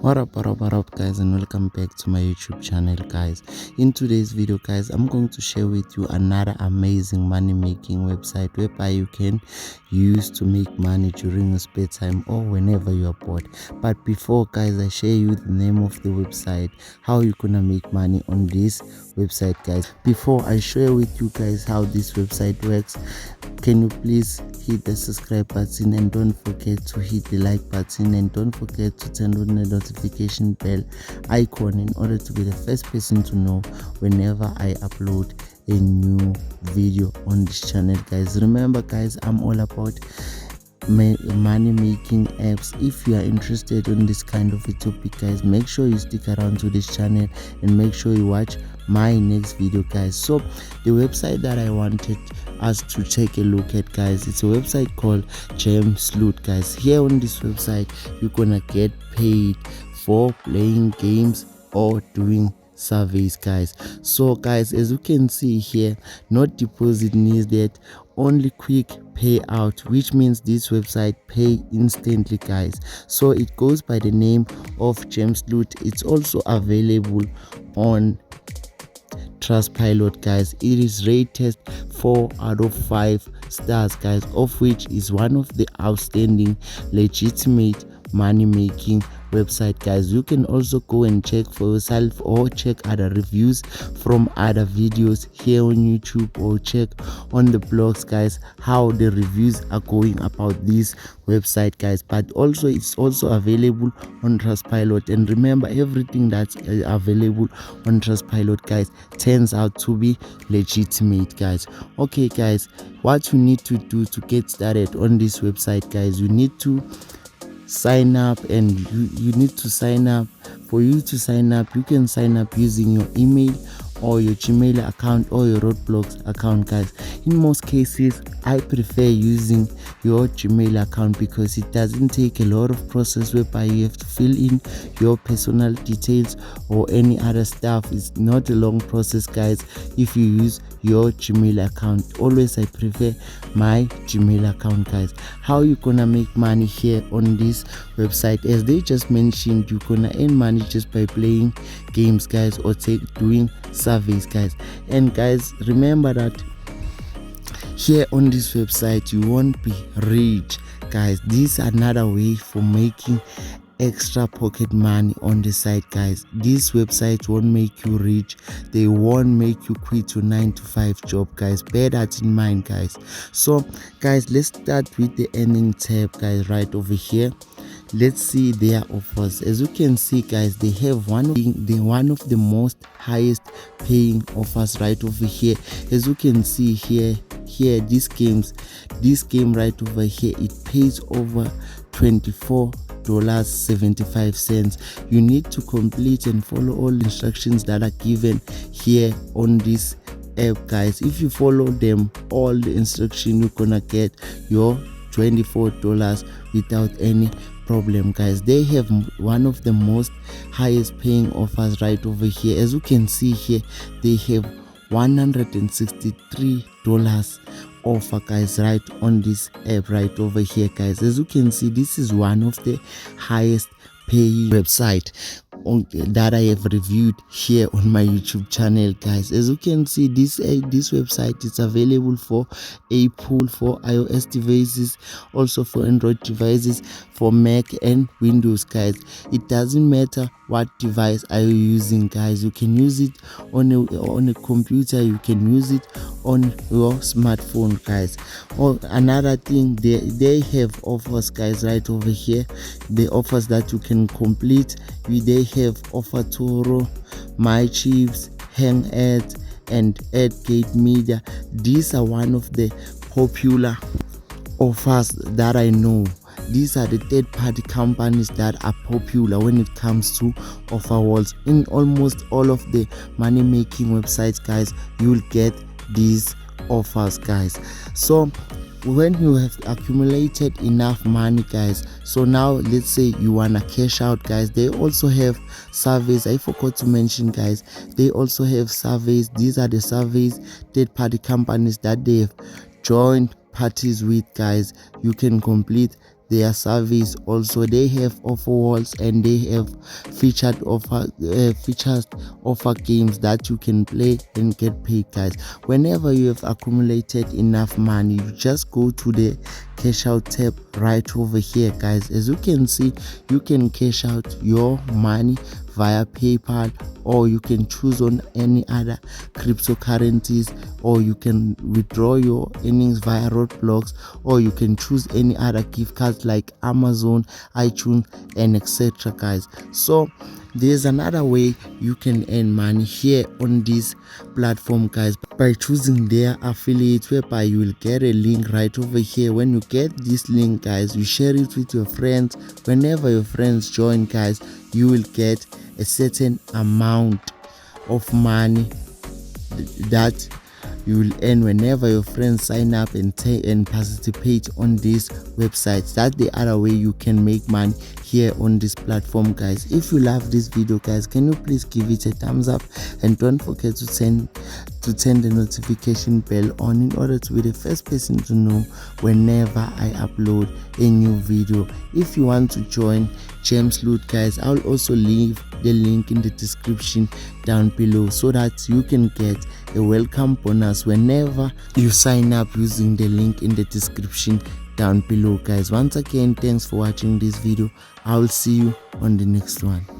What up guys, and welcome back to my YouTube channel guys. In today's video guys, I'm going to share with you another amazing money making website whereby you can use to make money during your spare time or whenever you are bored. But before guys, I share you the name of the website, how you gonna make money on this website guys. Before I share with you guys how this website works, can you please hit the subscribe button and don't forget to hit the like button, and don't forget to turn on the notification bell icon in order to be the first person to know whenever I upload a new video on this channel guys. Remember guys, I'm all about money making apps. If you are interested in this kind of a topic guys, make sure you stick around to this channel and make sure you watch my next video guys. So the website that I wanted us to take a look at guys, it's a website called Gemloot guys. Here on this website you're gonna get paid for playing games or doing surveys guys. So guys, as you can see here, no deposit needed, only quick payout, which means this website pay instantly guys. So it goes by the name of Gemloot. It's also available on Trustpilot guys. It is rated 4 out of 5 stars guys, of which is one of the outstanding legitimate money making website guys. You can also go and check for yourself or check other reviews from other videos here on YouTube, or check on the blogs guys how the reviews are going about this website guys. But also it's also available on Trustpilot, and remember, everything that's available on Trustpilot guys turns out to be legitimate guys. Okay guys, what you need to do to get started on this website guys, you need to sign up, and you need to sign up. For you to sign up, you can sign up using your email or your Gmail account or your Roadblocks account guys. In most cases I prefer using your Gmail account because it doesn't take a lot of process whereby you have to fill in your personal details or any other stuff. It's not a long process guys if you use your Gmail account. Always I prefer my Gmail account guys. How you gonna make money here on this website? As they just mentioned, you're gonna earn money just by playing games guys or doing surveys guys. And guys, remember that here on this website you won't be rich guys. This is another way for making extra pocket money on the site guys. This website won't make you rich, they won't make you quit your 9-to-5 job guys. Bear that in mind guys. So guys, let's start with the earning tab guys. Right over here, let's see their offers. As you can see guys, they have one of the most highest paying offers right over here. As you can see here this game right over here, it pays over $24.75. You need to complete and follow all the instructions that are given here on this app guys. If you follow them, all the instructions, you're gonna get your $24 without any problem guys. They have one of the most highest paying offers right over here. As you can see here, they have $163 offer guys right on this app right over here guys. As you can see, this is one of the highest paying website that I have reviewed here on my YouTube channel guys. As you can see, this website is available for Apple, for iOS devices, also for Android devices, for Mac and Windows guys. It doesn't matter what device are you using guys. You can use it on a computer, you can use it on your smartphone guys. Or another thing, they have offers guys right over here, the offers that you can complete. They have offer Toro, My Chips, Hang Ads, and AdGate Media. These are one of the popular offers that I know. These are the third-party companies that are popular when it comes to offer walls. In almost all of the money-making websites guys, you will get these offers guys. So when you have accumulated enough money guys, so now let's say you wanna cash out guys, they also have surveys. I forgot to mention guys, they also have surveys. These are the surveys, third-party companies that they have joined parties with guys. You can complete their service. Also they have offer walls and they have featured offer games that you can play and get paid, guys. Whenever you have accumulated enough money, you just go to the cash out tab right over here, guys. As you can see, you can cash out your money via PayPal, or you can choose on any other cryptocurrencies, or you can withdraw your earnings via Roblox, or you can choose any other gift cards like Amazon, iTunes, and etc, guys. So there's another way you can earn money here on this platform, guys, by choosing their affiliate, whereby you will get a link right over here. When you get this link, guys, you share it with your friends. Whenever your friends join, guys, you will get a certain amount of money that you will earn whenever your friends sign up and participate on this website. That's the other way you can make money here on this platform, guys. If you love this video, guys, can you please give it a thumbs up, and don't forget to turn the notification bell on in order to be the first person to know whenever I upload a new video. If you want to join Gemloot, guys, I'll also leave the link in the description down below, so that you can get a welcome bonus whenever you sign up using the link in the description down below, guys. Once again, thanks for watching this video. I'll see you on the next one.